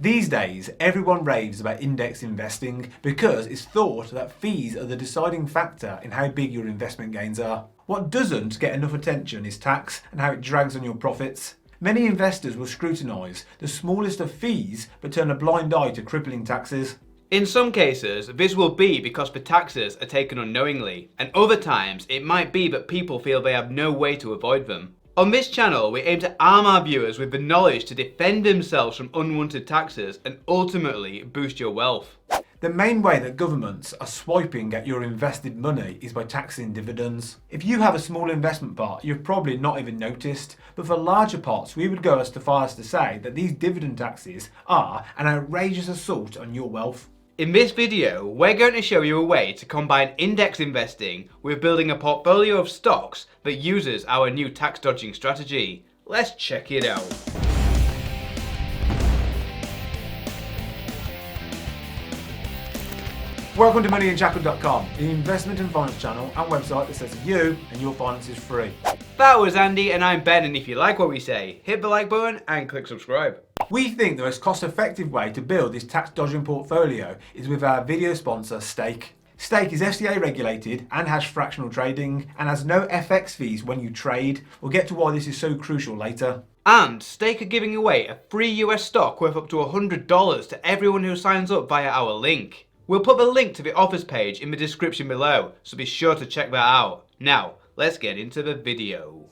These days, everyone raves about index investing because it's thought that fees are the deciding factor in how big your investment gains are. What doesn't get enough attention is tax and how it drags on your profits. Many investors will scrutinise the smallest of fees but turn a blind eye to crippling taxes. In some cases, this will be because the taxes are taken unknowingly, and other times it might be that people feel they have no way to avoid them. On this channel, we aim to arm our viewers with the knowledge to defend themselves from unwanted taxes and ultimately boost your wealth. The main way that governments are swiping at your invested money is by taxing dividends. If you have a small investment pot, you've probably not even noticed, but for larger pots, we would go as far as to say that these dividend taxes are an outrageous assault on your wealth. In this video, we're going to show you a way to combine index investing with building a portfolio of stocks that uses our new tax dodging strategy. Let's check it out. Welcome to MoneyUnshackled.com, the investment and finance channel and website that says you and your finance is free. That was Andy and I'm Ben, and if you like what we say, hit the like button and click subscribe. We think the most cost-effective way to build this tax-dodging portfolio is with our video sponsor, Stake. Stake is FCA regulated and has fractional trading and has no FX fees when you trade. We'll get to why this is so crucial later. And Stake are giving away a free US stock worth up to $100 to everyone who signs up via our link. We'll put the link to the offers page in the description below, so be sure to check that out. Now, let's get into the video.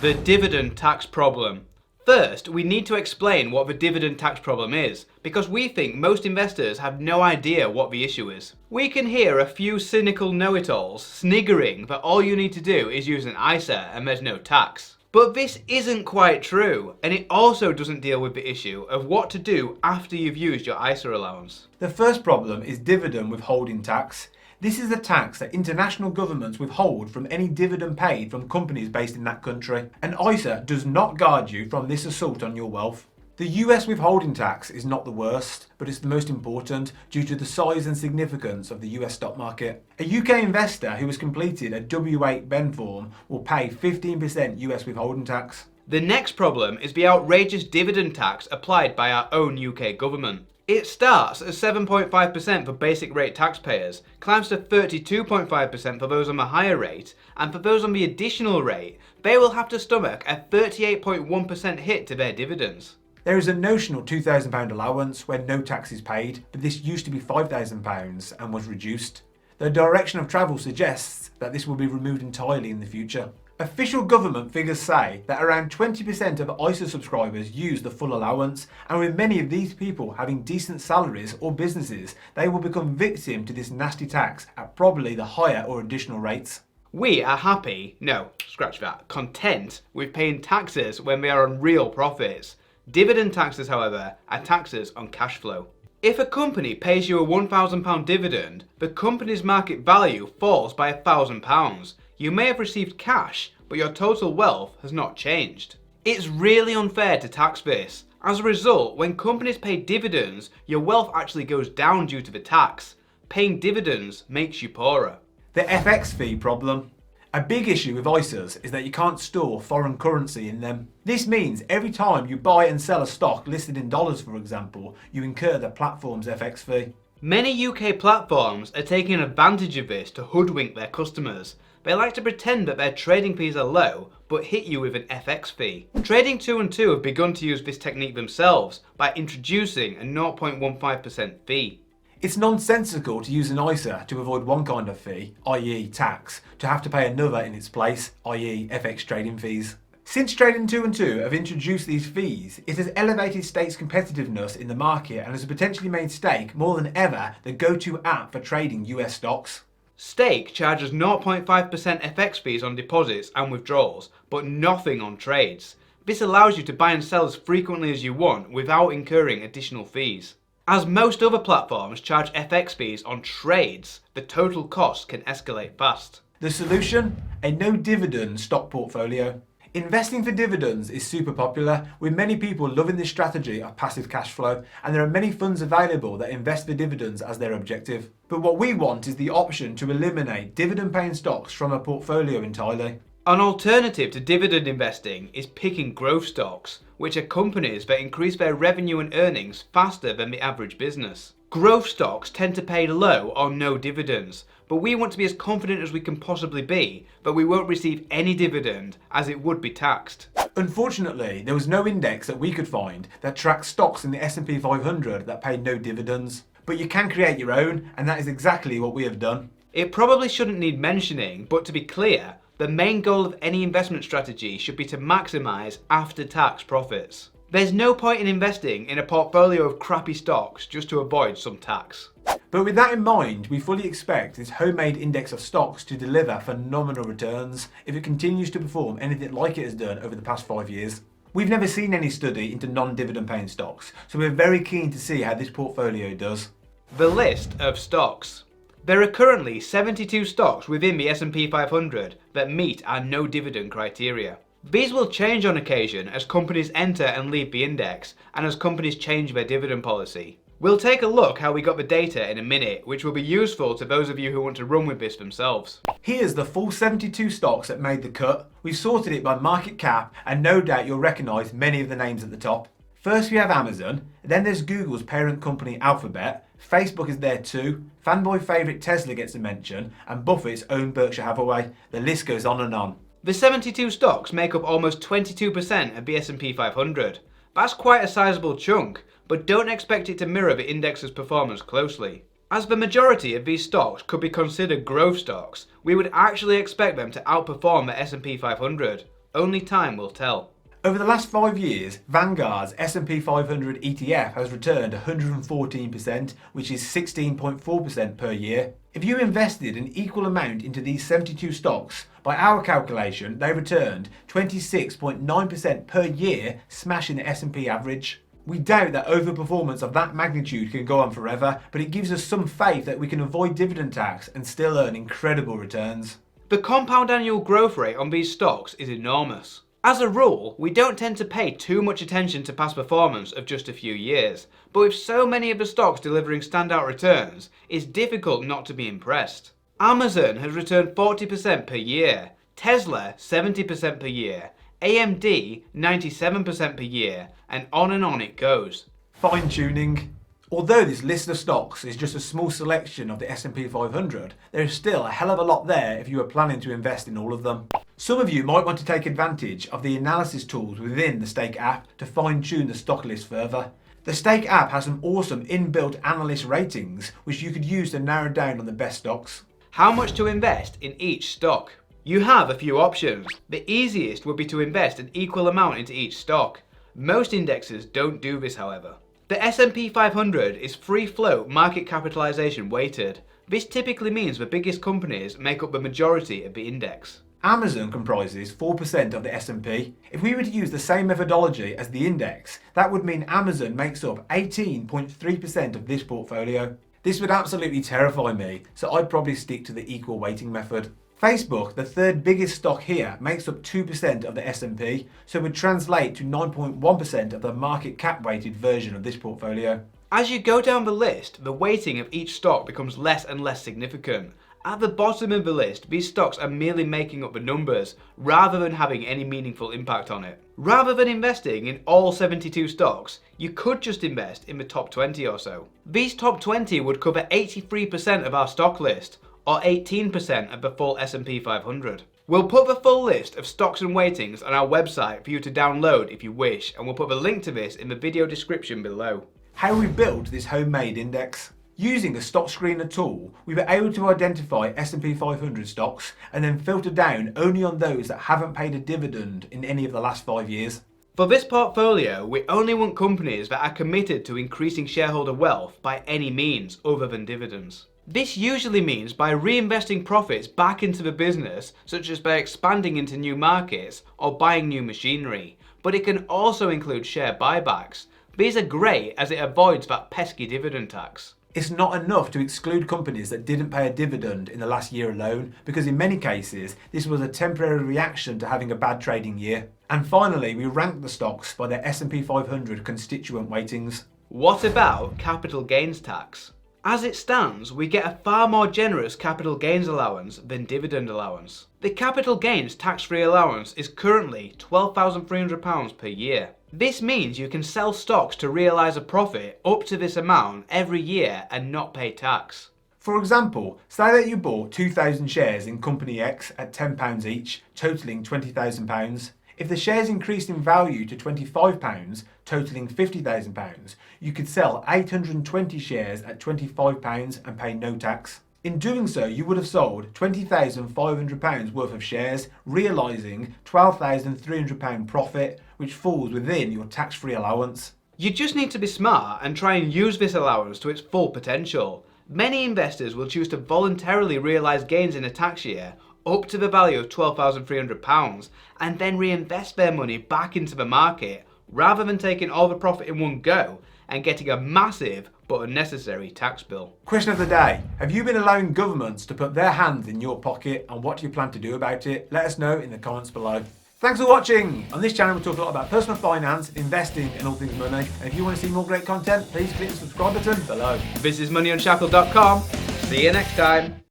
The dividend tax problem. First, we need to explain what the dividend tax problem is, because we think most investors have no idea what the issue is. We can hear a few cynical know-it-alls sniggering that all you need to do is use an ISA and there's no tax. But this isn't quite true, and it also doesn't deal with the issue of what to do after you've used your ISA allowance. The first problem is dividend withholding tax. This is the tax that international governments withhold from any dividend paid from companies based in that country. An ISA does not guard you from this assault on your wealth. The US withholding tax is not the worst, but it's the most important due to the size and significance of the US stock market. A UK investor who has completed a W8 Ben form will pay 15% US withholding tax. The next problem is the outrageous dividend tax applied by our own UK government. It starts at 7.5% for basic rate taxpayers, climbs to 32.5% for those on the higher rate, and for those on the additional rate, they will have to stomach a 38.1% hit to their dividends. There is a notional £2,000 allowance when no tax is paid, but this used to be £5,000 and was reduced. The direction of travel suggests that this will be removed entirely in the future. Official government figures say that around 20% of ISA subscribers use the full allowance, and with many of these people having decent salaries or businesses, they will become victim to this nasty tax at probably the higher or additional rates. We are happy, no, scratch that, content with paying taxes when they are on real profits. Dividend taxes, however, are taxes on cash flow. If a company pays you a £1,000 dividend, the company's market value falls by £1,000. You may have received cash, but your total wealth has not changed. It's really unfair to tax this. As a result, when companies pay dividends, your wealth actually goes down due to the tax. Paying dividends makes you poorer. The FX fee problem. A big issue with ISAs is that you can't store foreign currency in them. This means every time you buy and sell a stock listed in dollars, for example, you incur the platform's FX fee. Many UK platforms are taking advantage of this to hoodwink their customers. They like to pretend that their trading fees are low, but hit you with an FX fee. Trading 2 and 2 have begun to use this technique themselves by introducing a 0.15% fee. It's nonsensical to use an ISA to avoid one kind of fee, i.e. tax, to have to pay another in its place, i.e. FX trading fees. Since Trading 2 and 2 have introduced these fees, it has elevated Stake's competitiveness in the market and has potentially made Stake more than ever the go-to app for trading US stocks. Stake charges 0.5% FX fees on deposits and withdrawals, but nothing on trades. This allows you to buy and sell as frequently as you want without incurring additional fees. As most other platforms charge FX fees on trades, the total cost can escalate fast. The solution? A no-dividend stock portfolio. Investing for dividends is super popular, with many people loving this strategy of passive cash flow, and there are many funds available that invest for dividends as their objective. But what we want is the option to eliminate dividend-paying stocks from a portfolio entirely. An alternative to dividend investing is picking growth stocks. which are companies that increase their revenue and earnings faster than the average business. Growth stocks tend to pay low or no dividends, but we want to be as confident as we can possibly be that we won't receive any dividend as it would be taxed. Unfortunately, there was no index that we could find that tracks stocks in the S&P 500 that pay no dividends. But you can create your own, and that is exactly what we have done. It probably shouldn't need mentioning, but to be clear, the main goal of any investment strategy should be to maximise after-tax profits. There's no point in investing in a portfolio of crappy stocks just to avoid some tax. But with that in mind, we fully expect this homemade index of stocks to deliver phenomenal returns if it continues to perform anything like it has done over the past 5 years. We've never seen any study into non-dividend paying stocks, so we're very keen to see how this portfolio does. The list of stocks. There are currently 72 stocks within the S&P 500 that meet our no dividend criteria. These will change on occasion as companies enter and leave the index and as companies change their dividend policy. We'll take a look how we got the data in a minute, which will be useful to those of you who want to run with this themselves. Here's the full 72 stocks that made the cut. We've sorted it by market cap, and no doubt you'll recognise many of the names at the top. First we have Amazon, then there's Google's parent company Alphabet, Facebook is there too, fanboy favourite Tesla gets a mention, and Buffett's own Berkshire Hathaway. The list goes on and on. The 72 stocks make up almost 22% of the S&P 500. That's quite a sizable chunk, but don't expect it to mirror the index's performance closely. As the majority of these stocks could be considered growth stocks, we would actually expect them to outperform the S&P 500. Only time will tell. Over the last 5 years, Vanguard's S&P 500 ETF has returned 114%, which is 16.4% per year. If you invested an equal amount into these 72 stocks, by our calculation, they returned 26.9% per year, smashing the S&P average. We doubt that overperformance of that magnitude can go on forever, but it gives us some faith that we can avoid dividend tax and still earn incredible returns. The compound annual growth rate on these stocks is enormous. As a rule, we don't tend to pay too much attention to past performance of just a few years, but with so many of the stocks delivering standout returns, it's difficult not to be impressed. Amazon has returned 40% per year, Tesla 70% per year, AMD 97% per year, and on it goes. Fine tuning. Although this list of stocks is just a small selection of the S&P 500, there is still a hell of a lot there if you are planning to invest in all of them. Some of you might want to take advantage of the analysis tools within the Stake app to fine-tune the stock list further. The Stake app has some awesome inbuilt analyst ratings which you could use to narrow down on the best stocks. How much to invest in each stock? You have a few options. The easiest would be to invest an equal amount into each stock. Most indexes don't do this, however. The S&P 500 is free float market capitalization weighted. This typically means the biggest companies make up the majority of the index. Amazon comprises 4% of the S&P. If we were to use the same methodology as the index, that would mean Amazon makes up 18.3% of this portfolio. This would absolutely terrify me, so I'd probably stick to the equal weighting method. Facebook, the third biggest stock here, makes up 2% of the S&P, so would translate to 9.1% of the market cap weighted version of this portfolio. As you go down the list, the weighting of each stock becomes less and less significant. At the bottom of the list, these stocks are merely making up the numbers, rather than having any meaningful impact on it. Rather than investing in all 72 stocks, you could just invest in the top 20 or so. These top 20 would cover 83% of our stock list, or 18% of the full S&P 500. We'll put the full list of stocks and weightings on our website for you to download if you wish, and we'll put the link to this in the video description below. How we built this homemade index. Using a stock screener tool, we were able to identify S&P 500 stocks and then filter down only on those that haven't paid a dividend in any of the last 5 years. For this portfolio, we only want companies that are committed to increasing shareholder wealth by any means other than dividends. This usually means by reinvesting profits back into the business, such as by expanding into new markets or buying new machinery, but it can also include share buybacks. These are great as it avoids that pesky dividend tax. It's not enough to exclude companies that didn't pay a dividend in the last year alone, because in many cases, this was a temporary reaction to having a bad trading year. And finally, we rank the stocks by their S&P 500 constituent weightings. What about capital gains tax? As it stands, we get a far more generous capital gains allowance than dividend allowance. The capital gains tax-free allowance is currently £12,300 per year. This means you can sell stocks to realise a profit up to this amount every year and not pay tax. For example, say that you bought 2,000 shares in Company X at £10 each, totalling £20,000. If the shares increased in value to £25, totalling £50,000, you could sell 820 shares at £25 and pay no tax. In doing so, you would have sold £20,500 worth of shares, realising £12,300 profit, which falls within your tax-free allowance. You just need to be smart and try and use this allowance to its full potential. Many investors will choose to voluntarily realise gains in a tax year up to the value of £12,300 and then reinvest their money back into the market rather than taking all the profit in one go and getting a massive but unnecessary tax bill. Question of the day. Have you been allowing governments to put their hands in your pocket, and what do you plan to do about it? Let us know in the comments below. Thanks for watching. On this channel we talk a lot about personal finance, investing and all things money. And if you want to see more great content, please click the subscribe button below. This is MoneyUnshackled.com. See you next time.